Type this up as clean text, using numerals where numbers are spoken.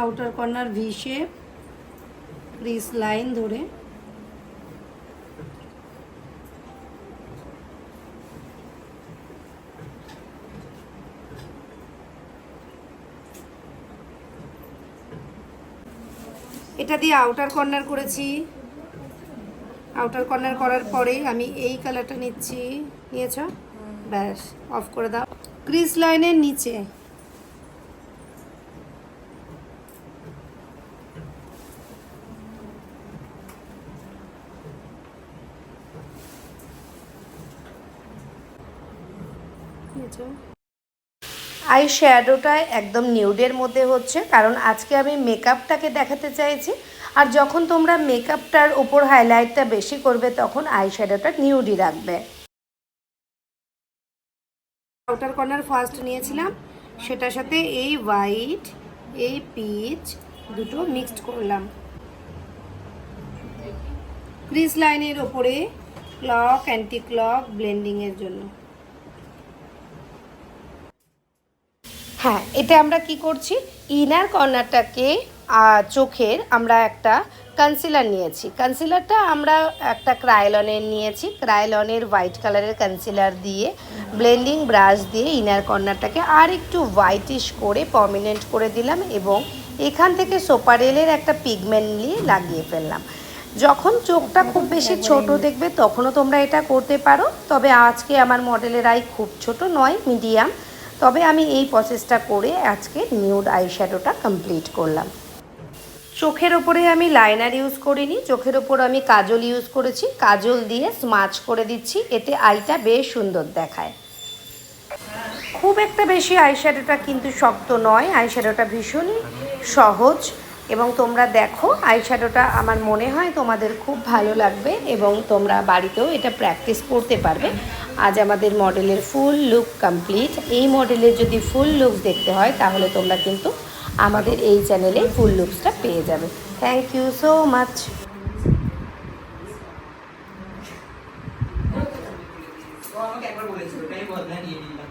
Outer corner V shape, Chris line ধরে এটা দিয়ে আউটার কর্নার করেছি। আউটার কর্নার করার পরে আমি এই কালারটা নিচ্ছি। নিয়েছ? ব্যাস, অফ করে দাও। ক্রিস লাইনের নিচে আই শ্যাডোটা একদম নিউডের মধ্যে হচ্ছে, কারণ আজকে আমি মেকআপটাকে দেখাতে চাইছি। আর যখন তোমরা মেকআপটার উপর হাইলাইটটা বেশি করবে তখন আই শ্যাডোটা নিউডই রাখবে। আউটার কর্নার ফার্স্ট নিয়েছিলাম, সেটার সাথে এই হোয়াইট, এই পিচ দুটো মিক্সড করলাম। ক্রিস লাইনের ওপরে ক্লক, অ্যান্টি ক্লক ব্লেন্ডিংয়ের জন্য। হ্যাঁ, এটা আমরা কি করছি, ইনার কর্নারটাকে চোখের আমরা একটা কনসিলার নিয়েছি। কনসিলারটা আমরা একটা ক্রায়োলনের নিয়েছি। ক্রায়োলনের হোয়াইট কালারের কনসিলার দিয়ে ব্লেন্ডিং ব্রাশ দিয়ে ইনার কর্নারটাকে আর একটু হোয়াইটিশ করে প্রমিনেন্ট করে দিলাম এবং এখান থেকে সোপারেলের একটা পিগমেন্ট নিয়ে লাগিয়ে ফেললাম। যখন চোখটা খুব বেশি ছোট দেখবে তখনও তোমরা এটা করতে পারো, তবে আজকে আমার মডেলের আই খুব ছোট নয়, মিডিয়াম। তবে আমি এই প্রসেসটা করে আজকে নিউড আইশ্যাডোটা কমপ্লিট করলাম। চোখের ওপরে আমি লাইনার ইউজ করিনি, চোখের ওপর আমি কাজল ইউজ করেছি। কাজল দিয়ে স্মাচ করে দিচ্ছি, এতে আইটা বেশ সুন্দর দেখায়। খুব একটা বেশি আইশ্যাডোটা কিন্তু শক্ত নয়, আইশ্যাডোটা ভীষণই সহজ। এবং তোমরা দেখো আইশ্যাডোটা আমার মনে হয় তোমাদের খুব ভালো লাগবে এবং তোমরা বাড়িতেও এটা প্র্যাকটিস করতে পারবে। আজ আমাদের মডেলের ফুল লুক কমপ্লিট। এই মডেলের যদি ফুল লুক দেখতে হয় তাহলে তোমরা কিন্তু আমাদের এই চ্যানেলে ফুল লুকসটা পেয়ে যাবে। Thank you so much. আমাকে একবার বলেছিল তাই বদলা নিয়ে নিলাম।